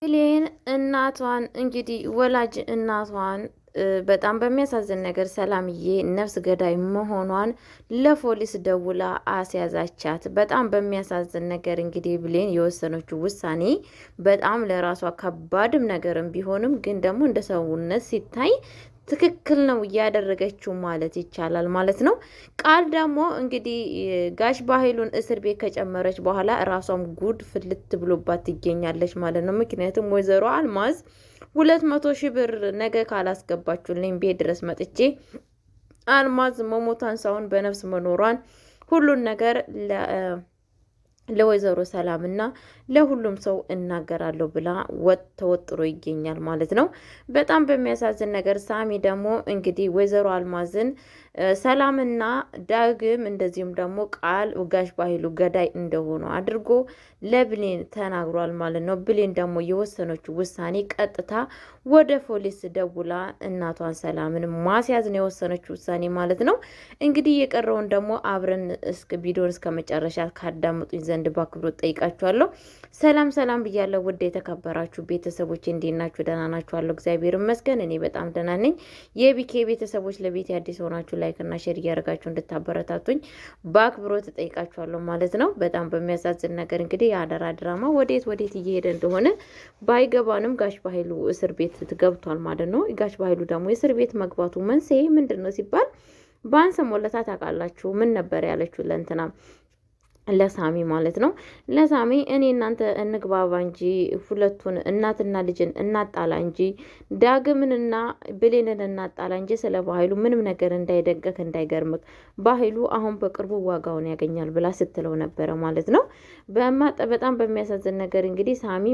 ብሌን እናቷን እንግዲህ ወላጅ እናቷን በጣም በሚያሳዝን ነገር ሰላምዬ ነፍስ ገዳይ መሆኗን ለፖሊስ ደውላ አስያዛቻት። በጣም በሚያሳዝን ነገር እንግዲህ ብሌን የወሰነችው ውሳኔ በጣም ለራሷ ከባድም ነገርም ቢሆንም ግን ደግሞ እንደ ሰውነት ሲታይ ትክክል ነው እያደረገችው ማለት ይቻላል ማለት ነው። ቃል ደግሞ እንግዲህ ጋሽ ባህሉን እስር ቤት ከጨመረች በኋላ ራሷም ጉድ ፍልት ብሎባት ትገኛለች ማለት ነው። ምክንያቱም ወይዘሮ አልማዝ 200,000 ብር ነገ ካላስገባችሁልኝ ቤት ድረስ መጥቼ አልማዝ መሞቷን ሳይሆን በነፍስ መኖሯን ሁሉን ነገር ለወይዘሮ ሰላም እና ለሁሉም ሰው እናገራለሁ ብላ ተወጥሮ ይገኛል ማለት ነው። በጣም በሚያሳዝን ነገር ሳሚ ደግሞ እንግዲህ ወይዘሮ አልማዝን ሰላምና ዳግም እንደዚሁም ደግሞ ቃል ጋሽ ባህሉ ገዳይ እንደሆኑ አድርጎ ለብሌን ተናግሯል ማለት ነው። ብሌን ደግሞ የወሰነችው ውሳኔ ቀጥታ ወደ ፖሊስ ደውላ እናቷን ሰላምን ማስያዝ ነው የወሰነችው ውሳኔ ማለት ነው። እንግዲህ የቀረውን ደግሞ አብረን ቪዲዮን እስከ መጨረሻ ካዳመጡኝ ዘንድ በአክብሮት ጠይቃችኋለሁ። ሰላም ሰላም ብያለሁ። ውድ የተከበራችሁ ቤተሰቦች እንዴት ናችሁ? ደህና ናችኋለሁ? እግዚአብሔር ይመስገን እኔ በጣም ደህና ነኝ። የቢኬ ቤተሰቦች ለቤት አዲስ ሆናችሁ ላይክ እና ሼር እያደረጋችሁ እንድታበረታቱኝ በአክብሮት ጠይቃችኋለሁ ማለት ነው። በጣም በሚያሳዝን ነገር እንግዲህ የአደራ ድራማ ወዴት እየሄደ እንደሆነ ባይገባንም ጋሽ ባህሉ እስር ቤት ገብቷል ማለት ነው። ጋሽ ባህሉ ደግሞ እስር ቤት መግባቱ መንስኤ ምንድን ነው ሲባል ባንሰሞለታ ታውቃላችሁ ምን ነበር ያለችው ለእንትና ለሳሚ ማለት ነው። ለሳሚ እኔ እናንተ እንግባባ እንጂ ሁለቱን እናትና ልጅን እናጣላ እንጂ ዳግምንና ብሌንን እናጣላ እንጂ ስለ ባህሉ ምንም ነገር እንዳይደገክ እንዳይገርምክ ባህሉ አሁን በቅርቡ ዋጋውን ያገኛል ብላ ስትለው ነበረ ማለት ነው። በጣም በሚያሳዝን ነገር እንግዲህ ሳሚ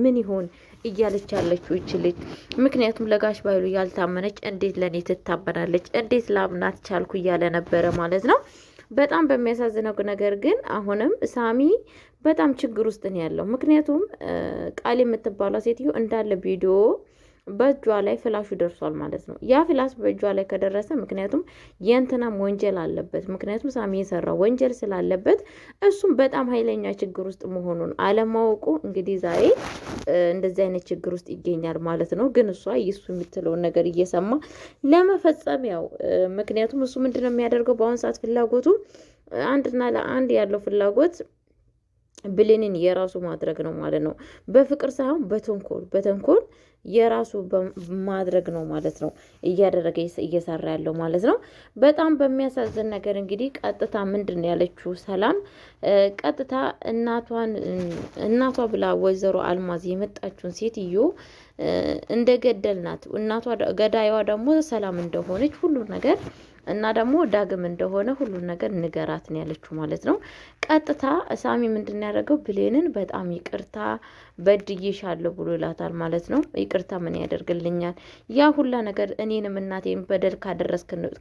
ምን ይሆን እያለች ያለችው ይችልች። ምክንያቱም ለጋሽ ባህሉ ያልታመነች እንዴት ለእኔ ትታመናለች፣ እንዴት ላምናት ቻልኩ እያለ ነበረ ማለት ነው። በጣም በሚያሳዝነው ነገር ግን አሁንም ሳሚ በጣም ችግር ውስጥ ነው ያለው። ምክንያቱም ቃል የምትባለው ሴትዮ እንዳለ ቪዲዮ በእጇ ላይ ፍላሹ ደርሷል ማለት ነው። ያ ፍላሽ በእጇ ላይ ከደረሰ ምክንያቱም የእንትናም ወንጀል አለበት። ምክንያቱም ሳሚ የሰራው ወንጀል ስላለበት እሱም በጣም ኃይለኛ ችግር ውስጥ መሆኑን አለማወቁ እንግዲህ ዛሬ እንደዚህ አይነት ችግር ውስጥ ይገኛል ማለት ነው። ግን እሷ እሱ የምትለውን ነገር እየሰማ ለመፈጸም ያው ምክንያቱም እሱ ምንድን ነው የሚያደርገው በአሁኑ ሰዓት ፍላጎቱ አንድና ለአንድ ያለው ፍላጎት ብሌንን የራሱ ማድረግ ነው ማለት ነው። በፍቅር ሳይሆን በተንኮል የራሱ ማድረግ ነው ማለት ነው እያደረገ እየሰራ ያለው ማለት ነው። በጣም በሚያሳዝን ነገር እንግዲህ ቀጥታ ምንድን ነው ያለችው ሰላም ቀጥታ እናቷ ብላ ወይዘሮ አልማዝ የመጣችውን ሴትዮ እንደገደልናት እናቷ ገዳይዋ ደግሞ ሰላም እንደሆነች ሁሉ ነገር እና ደግሞ ዳግም እንደሆነ ሁሉን ነገር ንገራት ነው ያለችው ማለት ነው። ቀጥታ ሳሚ ምንድን ያደረገው ብሌንን በጣም ይቅርታ በድዬሻለሁ ብሎ ይላታል ማለት ነው። ይቅርታ ምን ያደርግልኛል ያ ሁላ ነገር እኔንም እናቴን በደል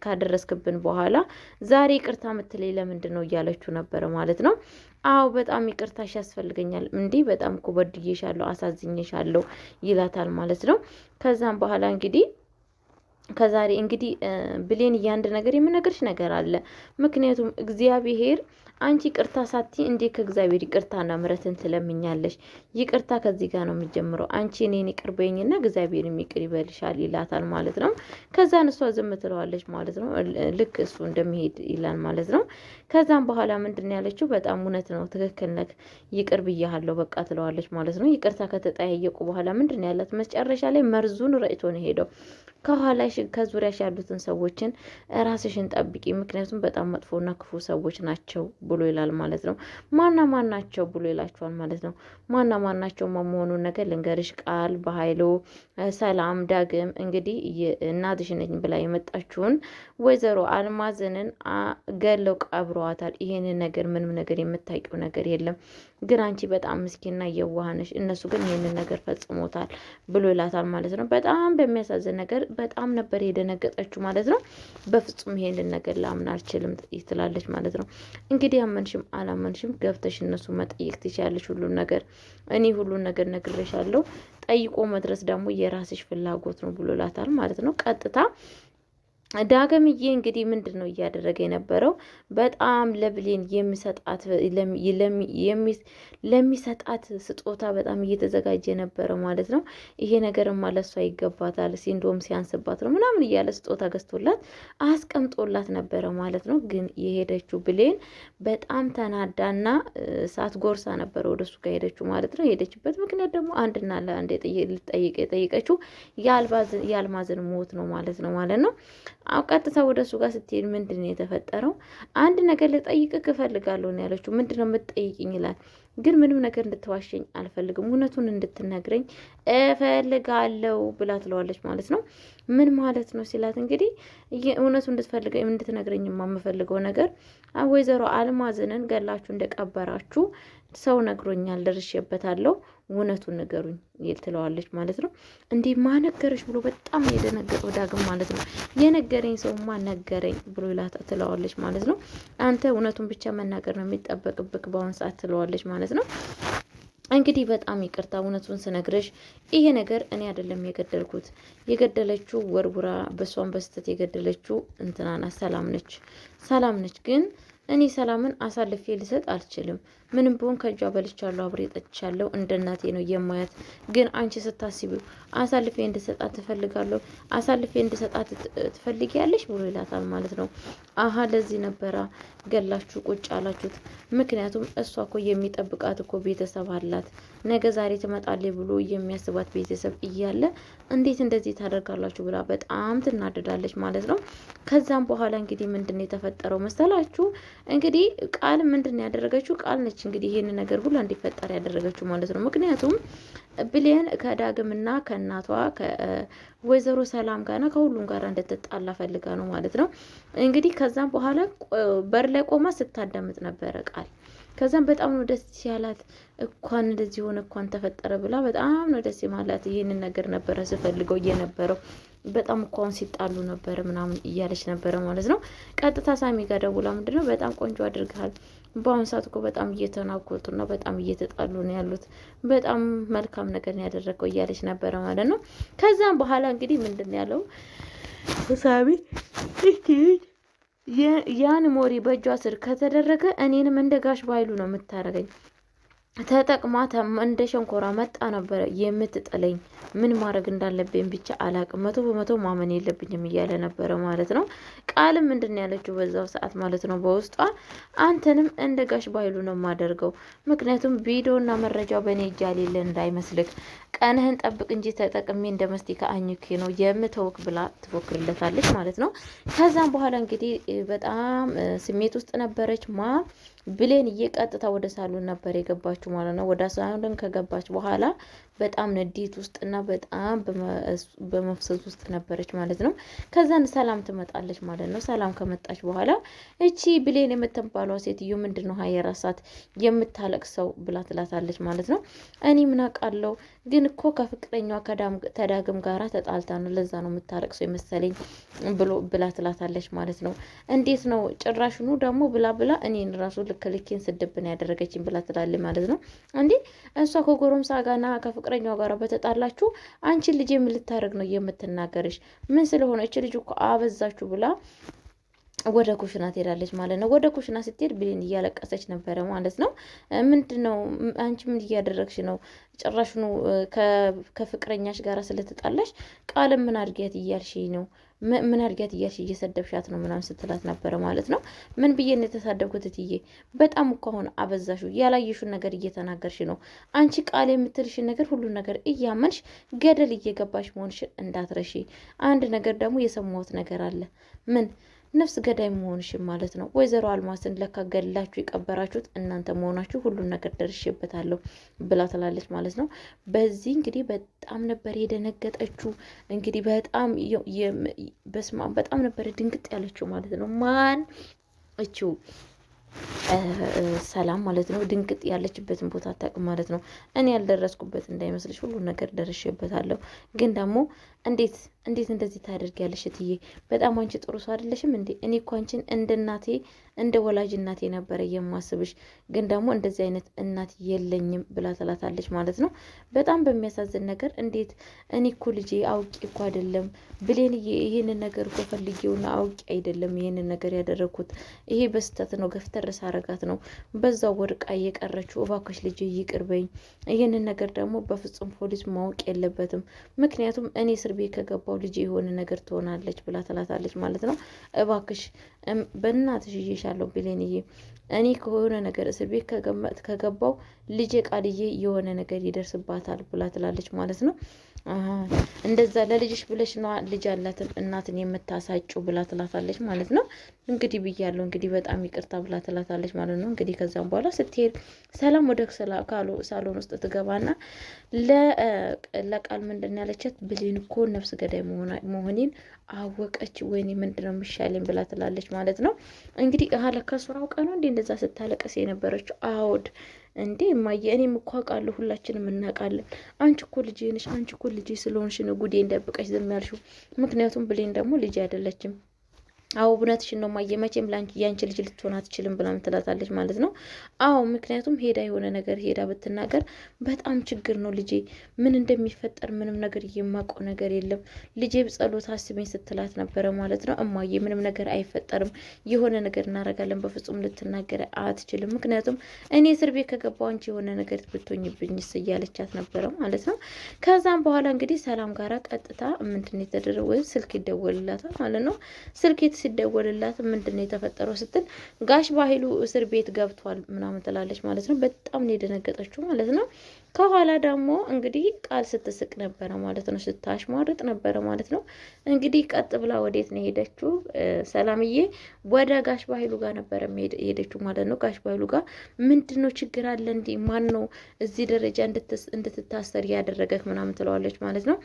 ካደረስክብን በኋላ ዛሬ ይቅርታ ምትለኝ ለምንድን ነው እያለችው ነበረ ማለት ነው። አዎ በጣም ይቅርታሽ ያስፈልገኛል እንዲህ በጣም እኮ በድዬሻለሁ አሳዝኜሻለሁ ይላታል ማለት ነው። ከዛም በኋላ እንግዲህ ከዛሬ እንግዲህ ብሌን እያንድ ነገር የምነግርሽ ነገር አለ። ምክንያቱም እግዚአብሔር አንቺ ይቅርታ ሳቲ እንዴ ከእግዚአብሔር ይቅርታና ምሕረትን ትለምኛለሽ? ይቅርታ ከዚህ ጋር ነው የሚጀምረው። አንቺ እኔን ይቅር በይኝና እግዚአብሔር ይቅር ይበልሻል ይላታል ማለት ነው። ከዛን እሷ ዝም ትለዋለች ማለት ነው። ልክ እሱ እንደሚሄድ ይላል ማለት ነው። ከዛም በኋላ ምንድን ያለችው በጣም እውነት ነው ትክክል ነህ ይቅር ብያለሁ በቃ ትለዋለች ማለት ነው። ይቅርታ ከተጠያየቁ በኋላ ምንድን ያላት መጨረሻ ላይ መርዙን ረጭቶ ነው ሄደው ከኋላሽ ከዙሪያሽ ያሉትን ሰዎችን ራስሽን ጠብቂ፣ ምክንያቱም በጣም መጥፎና ክፉ ሰዎች ናቸው ብሎ ይላል ማለት ነው። ማን ናቸው ብሎ ይላቸዋል ማለት ነው። ማን ናቸው መሆኑን ነገር ልንገርሽ። ቃል በኃይሉ ሰላም ዳግም እንግዲህ እናትሽ ነኝ ብላ የመጣችውን ወይዘሮ አልማዝንን ገለው ቀብረዋታል። ይሄንን ነገር ምንም ነገር የምታውቂው ነገር የለም፣ ግን አንቺ በጣም ምስኪንና የዋህነሽ፣ እነሱ ግን ይሄንን ነገር ፈጽሞታል ብሎ ይላታል ማለት ነው። በጣም በሚያሳዝን ነገር በጣም ነበር የደነገጠችው ማለት ነው። በፍጹም ይሄንን ነገር ላምን አልችልም ትላለች ማለት ነው። እንግዲህ አመንሽም አላመንሽም ገብተሽ እነሱ መጠየቅ ትችያለሽ ሁሉን ነገር፣ እኔ ሁሉን ነገር ነግሬሻለሁ፣ ጠይቆ መድረስ ደግሞ የራስሽ ፍላጎት ነው ብሎ ይላታል ማለት ነው። ቀጥታ ዳግምዬ እንግዲህ ምንድን ነው እያደረገ የነበረው? በጣም ለብሌን ለሚሰጣት ስጦታ በጣም እየተዘጋጀ ነበረ ማለት ነው። ይሄ ነገርማ ለሷ ይገባታል፣ ሲንዶም ሲያንስባት ነው ምናምን እያለ ስጦታ ገዝቶላት አስቀምጦላት ነበረ ማለት ነው። ግን የሄደችው ብሌን በጣም ተናዳና ሳት ጎርሳ ነበረ ወደ እሱ ጋር ሄደችው ማለት ነው። የሄደችበት ምክንያት ደግሞ አንድና ለአንድ የጠየቀችው የአልማዝን ሞት ነው ማለት ነው። ቀጥታ ወደ እሱ ጋር ስትሄድ ምንድን ነው የተፈጠረው? አንድ ነገር ልጠይቅህ እፈልጋለሁ ነው ያለችው። ምንድን ነው የምትጠይቅኝ ይላል። ግን ምንም ነገር እንድትዋሸኝ አልፈልግም፣ እውነቱን እንድትነግረኝ እፈልጋለሁ ብላ ትለዋለች ማለት ነው። ምን ማለት ነው ሲላት፣ እንግዲህ እውነቱ እንድትነግረኝ የምፈልገው ነገር ወይዘሮ አልማዝንን ገላችሁ እንደቀበራችሁ ሰው ነግሮኛል፣ ደርሼበታለሁ፣ እውነቱን ንገሩኝ ትለዋለች ማለት ነው። እንዲህ ማነገረች ብሎ በጣም የደነገጠው ዳግም ማለት ነው። የነገረኝ ሰውማ ነገረኝ ብሎ ትለዋለች ማለት ነው። አንተ እውነቱን ብቻ መናገር ነው የሚጠበቅብክ በአሁን ሰዓት ትለዋለች ማለት ነው። እንግዲህ በጣም ይቅርታ እውነቱን ስነግረሽ ይሄ ነገር እኔ አይደለም የገደልኩት፣ የገደለችው ወርውራ በሷን በስተት የገደለችው እንትናና ሰላም ነች ግን እኔ ሰላምን አሳልፌ ልሰጥ አልችልም። ምንም ቢሆን ከእጇ በልቻለሁ፣ አብሬ ጠጥቻለሁ፣ እንደ እናቴ ነው የማያት። ግን አንቺ ስታስቢው አሳልፌ እንድሰጣት ትፈልጋለሁ፣ አሳልፌ እንድሰጣት ትፈልጊያለሽ ብሎ ይላታል ማለት ነው። አሀ ለዚህ ነበራ ገላችሁ ቁጭ አላችሁት። ምክንያቱም እሷ እኮ የሚጠብቃት እኮ ቤተሰብ አላት። ነገ ዛሬ ትመጣለች ብሎ የሚያስባት ቤተሰብ እያለ እንዴት እንደዚህ ታደርጋላችሁ ብላ በጣም ትናደዳለች ማለት ነው። ከዛም በኋላ እንግዲህ ምንድን ነው የተፈጠረው መሰላችሁ? እንግዲህ ቃል ምንድን ነው ያደረገችው? ቃል ነች እንግዲህ ይህን ነገር ሁሉ እንዲፈጠር ያደረገችው ማለት ነው። ምክንያቱም ብሌን ከዳግምና ከእናቷ ከወይዘሮ ሰላም ጋርና ከሁሉም ጋር እንድትጣላ ፈልጋ ነው ማለት ነው። እንግዲህ ከዛም በኋላ በር ላይ ቆማ ስታዳምጥ ነበረ ቃል። ከዛም በጣም ነው ደስ ያላት። እንኳን እንደዚህ ሆነ እንኳን ተፈጠረ ብላ በጣም ነው ደስ የማላት። ይህንን ነገር ነበረ ስፈልገው እየነበረው በጣም እንኳን ሲጣሉ ነበረ ምናምን እያለች ነበረ ማለት ነው። ቀጥታ ሳሚ ጋር ደውላ ምንድነው በጣም ቆንጆ አድርገሃል፣ በአሁኑ ሰዓት እኮ በጣም እየተናቆጡና በጣም እየተጣሉ ነው ያሉት፣ በጣም መልካም ነገር ነው ያደረገው እያለች ነበረ ማለት ነው። ከዛም በኋላ እንግዲህ ምንድን ያለው ሳሚ ያን ሞሪ በእጇ ስር ከተደረገ እኔንም እንደ ጋሽ ባይሉ ነው የምታደርገኝ። ተጠቅማ እንደ ሸንኮራ መጣ ነበረ የምትጥለኝ። ምን ማድረግ እንዳለብኝ ብቻ አላቅም፣ 100% ማመን የለብኝም እያለ ነበረ ማለት ነው። ቃልም ምንድን ያለችው በዛው ሰዓት ማለት ነው በውስጧ አንተንም እንደ ጋሽ ባይሉ ነው የማደርገው። ምክንያቱም ቪዲዮና መረጃው በእኔ እጅ የሌለ እንዳይመስልክ፣ ቀንህን ጠብቅ እንጂ ተጠቅሜ እንደ መስቲካ አኝኬ ነው የምተውክ ብላ ትፎክርለታለች ማለት ነው። ከዛም በኋላ እንግዲህ በጣም ስሜት ውስጥ ነበረች ብሌን እየቀጥታ ወደ ሳሎን ነበር የገባችው ማለት ነው። ወደ ሳሎን ከገባች በኋላ በጣም ንዴት ውስጥና በጣም በመፍሰስ ውስጥ ነበረች ማለት ነው። ከዛን ሰላም ትመጣለች ማለት ነው። ሰላም ከመጣች በኋላ እቺ ብሌን የምትባለው ሴትዮ ምንድን ነው ሀየራሳት የምታለቅሰው ብላ ትላታለች ማለት ነው። እኔ ምን አውቃለሁ ግን እኮ ከፍቅረኛዋ ከዳግም ጋራ ተጣልታ ነው ለዛ ነው የምታለቅሰው የመሰለኝ ብላ ትላታለች ማለት ነው። እንዴት ነው ጭራሽኑ ደግሞ ብላ እኔን ራሱ ልክልኬን ስድብን ያደረገችኝ ብላ ትላለች ማለት ነው። እንዴ እሷ ከጎረምሳ ጋርና ከፍቅረኛው ጋር በተጣላችሁ አንቺን ልጅ የምልታረግ ነው የምትናገርሽ? ምን ስለሆነች ልጅ እኮ አበዛችሁ ብላ ወደ ኩሽና ትሄዳለች ማለት ነው። ወደ ኩሽና ስትሄድ ብሌን እያለቀሰች ነበረ ማለት ነው። ምንድነው አንቺ ምን እያደረግሽ ነው? ጭራሽኑ ከፍቅረኛሽ ጋር ስለተጣላሽ ቃል ምን አድርጊያት እያልሽ ነው? ምን አድርጊያት እያልሽ እየሰደብሻት ነው ምናምን ስትላት ነበረ ማለት ነው። ምን ብዬ ነው የተሳደብኩት እትዬ? በጣም እኮ አሁን አበዛሹ። ያላየሹን ነገር እየተናገርሽ ነው። አንቺ ቃል የምትልሽን ነገር ሁሉን ነገር እያመንሽ ገደል እየገባሽ መሆንሽን እንዳትረሺ። አንድ ነገር ደግሞ የሰማሁት ነገር አለ። ምን? ነፍስ ገዳይ መሆንሽን ማለት ነው። ወይዘሮ አልማስን ለካ ገላችሁ የቀበራችሁት እናንተ መሆናችሁ ሁሉን ነገር ደርሼበታለሁ ብላ ትላለች ማለት ነው። በዚህ እንግዲህ በጣም ነበር የደነገጠችው። እንግዲህ በጣም ነበር ድንግጥ ያለችው ማለት ነው። ማን እችው ሰላም ማለት ነው። ድንግጥ ያለችበትን ቦታ አታውቅም ማለት ነው። እኔ ያልደረስኩበት እንዳይመስልሽ ሁሉን ነገር ደርሼበታለሁ። ግን ደግሞ እንዴት እንዴት እንደዚህ ታደርጊያለሽ እትዬ? በጣም አንቺ ጥሩ ሰው አይደለሽም እንዴ? እኔ እኮ አንቺን እንደ እናቴ እንደ ወላጅ እናቴ ነበረ የማስብሽ፣ ግን ደግሞ እንደዚህ አይነት እናት የለኝም ብላ ትላታለች ማለት ነው። በጣም በሚያሳዝን ነገር እንዴት እኔ እኮ ልጄ አውቄ እኮ አይደለም ብሌንዬ፣ ይህንን ነገር እኮ ፈልጌውና አውቄ አይደለም ይህንን ነገር ያደረግኩት፣ ይሄ በስተት ነው፣ ገፍተር ሳረጋት ነው በዛው ወድቃ እየቀረችው። እባክሽ ልጄ ይቅር በይኝ፣ ይህንን ነገር ደግሞ በፍጹም ፖሊስ ማወቅ የለበትም፣ ምክንያቱም እኔ እስር ቤት ከገባሁ ልጅ የሆነ ነገር ትሆናለች ብላ ትላታለች ማለት ነው። እባክሽ በእናትሽ ይዤሻለሁ ብሌንዬ፣ እኔ ከሆነ ነገር እስር ቤት ከገባው ልጄ ቃልዬ የሆነ ነገር ይደርስባታል ብላ ትላለች ማለት ነው። እንደዛ ለልጅሽ ብለሽ ነዋ ልጅ ያላትን እናትን የምታሳጩ ብላ ትላታለች ማለት ነው። እንግዲህ ብያለሁ እንግዲህ በጣም ይቅርታ ብላ ትላታለች ማለት ነው። እንግዲህ ከዛም በኋላ ስትሄድ ሰላም ወደ ሳሎን ውስጥ ትገባና ለቃል ምንድን ያለቻት ብሌን እኮ ነፍስ ገዳይ መሆኔን አወቀች፣ ወይኔ ምንድነው የሚሻለኝ ብላ ትላለች ማለት ነው። እንግዲህ ከሱን አውቃ ነው እንዴ እንደዛ ስታለቀስ የነበረችው? አውድ እንዴ እማዬ፣ እኔም እኮ አውቃለሁ፣ ሁላችንም እናውቃለን። አንቺ እኮ ልጄ ነሽ፣ አንቺ እኮ ልጄ ስለሆንሽ ነው ጉዴ እንደብቀሽ ዝም ያልሽው። ምክንያቱም ብሌን ደግሞ ልጄ አይደለችም። አዎ እውነትሽን ነው ማየ፣ መቼም ያንቺ ልጅ ልትሆን አትችልም ብላ ትላታለች ማለት ነው። አዎ ምክንያቱም ሄዳ የሆነ ነገር ሄዳ ብትናገር በጣም ችግር ነው ልጄ፣ ምን እንደሚፈጠር ምንም ነገር የማውቀው ነገር የለም ልጄ፣ ጸሎት አስበኝ ስትላት ነበረ ማለት ነው። እማዬ ምንም ነገር አይፈጠርም፣ የሆነ ነገር እናደርጋለን፣ በፍጹም ልትናገር አትችልም፣ ምክንያቱም እኔ እስር ቤት ከገባሁ አንቺ የሆነ ነገር ብትሆኝብኝስ እያለቻት ነበረ ማለት ነው። ከዛም በኋላ እንግዲህ ሰላም ጋራ ቀጥታ ምንድን የተደረገ ስልክ ይደወልላታል ማለት ነው። ስልክ ሲደወልላት ምንድን ነው የተፈጠረው ስትል ጋሽ ባህሉ እስር ቤት ገብቷል ምናምን ትላለች ማለት ነው። በጣም ነው የደነገጠችው ማለት ነው። ከኋላ ደግሞ እንግዲህ ቃል ስትስቅ ነበረ ማለት ነው፣ ስታሽሟርጥ ነበረ ማለት ነው። እንግዲህ ቀጥ ብላ ወዴት ነው ሄደችው? ሰላምዬ ወደ ጋሽ ባህሉ ጋር ነበረ ሄደችው ማለት ነው። ጋሽ ባህሉ ጋር ምንድን ነው ችግር አለ እንዲ? ማን ነው እዚህ ደረጃ እንድትታሰር ያደረገህ ምናምን ትለዋለች ማለት ነው።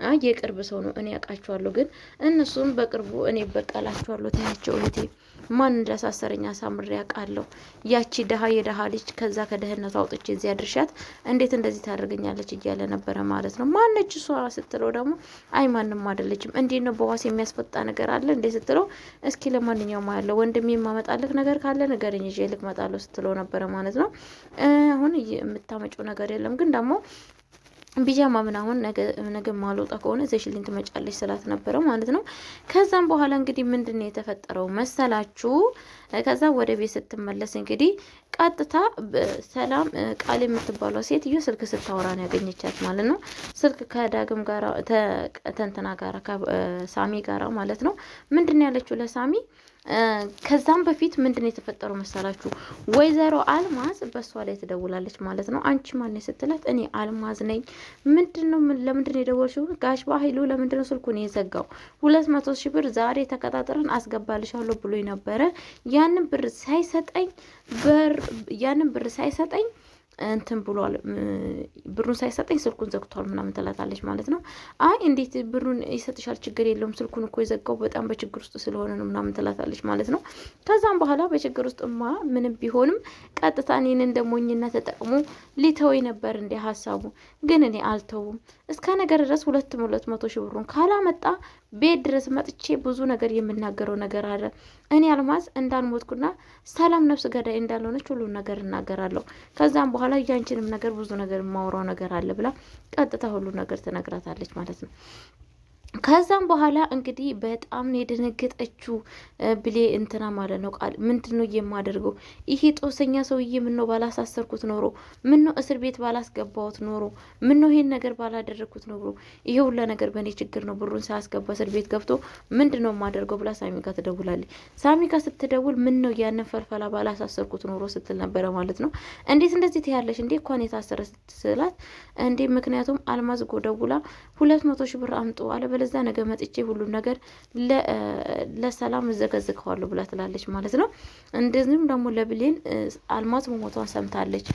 አይ የቅርብ ሰው ነው እኔ ያውቃቸዋለሁ፣ ግን እነሱም በቅርቡ እኔ በቀላቸዋለሁ ታያቸው እህቴ ማን እንዳሳሰረኝ አሳምሬ ያውቃለሁ። ያቺ የደሃ ልጅ ከዛ ከደህንነቱ አውጥቼ እዚያ ድርሻት እንዴት እንደዚህ ታደርገኛለች እያለ ነበረ ማለት ነው። ማነች እሷ ስትለው ደግሞ አይ ማንም አይደለችም። እንዴት ነው በዋስ የሚያስፈጣ ነገር አለ እንዴ ስትለው እስኪ ለማንኛውም አለ ወንድሜ የማመጣልህ ነገር ካለ ንገረኝ ይዤ ልመጣለሁ ስትለው ነበረ ማለት ነው። አሁን የምታመጪው ነገር የለም ግን ደግሞ ቢጃማ ምናምን ነገ ማልወጣ ከሆነ ዘሽልኝ ትመጫለች ስላት ነበረ ማለት ነው። ከዛም በኋላ እንግዲህ ምንድን ነው የተፈጠረው መሰላችሁ? ከዛ ወደ ቤት ስትመለስ እንግዲህ ቀጥታ ሰላም ቃል የምትባለው ሴትዮ ስልክ ስታወራ ነው ያገኘቻት ማለት ነው። ስልክ ከዳግም ጋራ ተንትና ጋራ ከሳሚ ጋራ ማለት ነው። ምንድን ያለችው ለሳሚ ከዛም በፊት ምንድን ነው የተፈጠረው መሰላችሁ? ወይዘሮ አልማዝ በሷ ላይ ትደውላለች ማለት ነው። አንቺ ማን ስትላት እኔ አልማዝ ነኝ። ምንድነው ለምንድነው የደወልሽው? ጋሽ ባህሉ ለምንድነው ስልኩን የዘጋው? 200,000 ብር ዛሬ ተቀጣጥረን አስገባልሻለሁ ብሎኝ ነበረ። ያንን ብር ሳይሰጠኝ እንትን ብሏል፣ ብሩን ሳይሰጠኝ ስልኩን ዘግቷል ምናምን ትላታለች ማለት ነው። አይ እንዴት ብሩን ይሰጥሻል? ችግር የለውም ስልኩን እኮ የዘጋው በጣም በችግር ውስጥ ስለሆነ ነው ምናምን ትላታለች ማለት ነው። ከዛም በኋላ በችግር ውስጥማ ምንም ቢሆንም ቀጥታ እኔን እንደ ሞኝነት ተጠቅሞ ሊተወኝ ነበር እንደ ሀሳቡ፣ ግን እኔ አልተውም እስከ ነገር ድረስ 200,000 ብሩን ካላመጣ ቤት ድረስ መጥቼ ብዙ ነገር የምናገረው ነገር አለ። እኔ አልማዝ እንዳልሞትኩና ሰላም ነፍስ ገዳይ እንዳልሆነች ሁሉን ነገር እናገራለሁ። ከዛም በኋላ ያንቺንም ነገር ብዙ ነገር የማወራው ነገር አለ ብላ ቀጥታ ሁሉ ነገር ትነግራታለች ማለት ነው። ከዛም በኋላ እንግዲህ በጣም ነው የደነገጠችው ብሌ እንትና ማለት ነው። ቃል ምንድን ነው የማደርገው? ይሄ ጦሰኛ ሰውዬ ምን ነው ባላሳሰርኩት ኖሮ፣ ምን ነው እስር ቤት ባላስገባሁት ኖሮ፣ ምን ነው ይሄን ነገር ባላደረግኩት ኖሮ፣ ይሄ ሁላ ነገር በእኔ ችግር ነው። ብሩን ሳያስገባ እስር ቤት ገብቶ ምንድን ነው የማደርገው ብላ ሳሚ ጋር ትደውላለች። ሳሚ ጋር ስትደውል ምን ነው ያንን ፈልፈላ ባላሳሰርኩት ኖሮ ስትል ነበረ ማለት ነው። እንዴት እንደዚህ ትያለሽ እንዴ? እንኳን የታሰረ ስትስላት እንዴ? ምክንያቱም አልማዝ ጎ ደውላ 200,000 ብር አምጡ አለ ለዛ ነገር መጥቼ ሁሉም ነገር ለሰላም እዘገዝከዋለሁ ብላ ትላለች ማለት ነው። እንደዚህም ደግሞ ለብሌን አልማዝ መሞቷን ሰምታለች።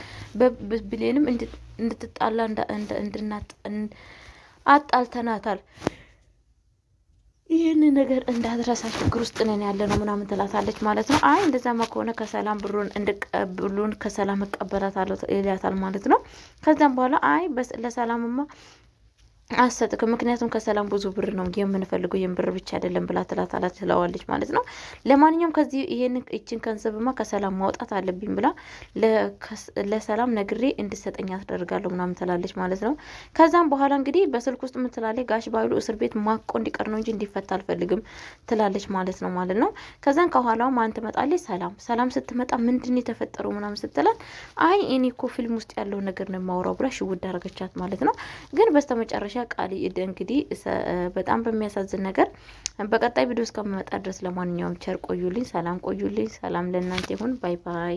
ብሌንም እንድትጣላ አጣልተናታል። ይህን ነገር እንዳትረሳ ችግር ውስጥ ነን ያለ ነው ምናምን ትላታለች ማለት ነው። አይ እንደዛማ ከሆነ ከሰላም ብሩን ከሰላም እቀበላታለሁ ይላታል ማለት ነው። ከዛም በኋላ አይ ለሰላምማ አሰጥክም ምክንያቱም ከሰላም ብዙ ብር ነው የምንፈልገው ይህን ብር ብቻ አይደለም ብላ ትለዋለች ማለት ነው። ለማንኛውም ከዚህ ይችን ገንዘብማ ከሰላም ማውጣት አለብኝ ብላ ለሰላም ነግሬ እንድሰጠኝ አስደርጋለሁ ምናምን ትላለች ማለት ነው። ከዛም በኋላ እንግዲህ በስልክ ውስጥ ምትላለች ጋሽ ባይሉ እስር ቤት ማቆ እንዲቀር ነው እንጂ እንዲፈታ አልፈልግም ትላለች ማለት ነው። ከዛን ከኋላው ማን ትመጣለች? ሰላም ስትመጣ ምንድን የተፈጠረው ምናምን ስትላት አይ እኔ እኮ ፊልም ውስጥ ያለው ነገር ነው የማወራው ብላ ሽውድ አረገቻት ማለት ነው። ግን በስተመጨረሻ ቃል እንግዲህ በጣም በሚያሳዝን ነገር በቀጣይ ቪዲዮ እስከምመጣ ድረስ ለማንኛውም ቸር ቆዩልኝ፣ ሰላም ቆዩልኝ። ሰላም ለእናንተ ይሁን። ባይ ባይ።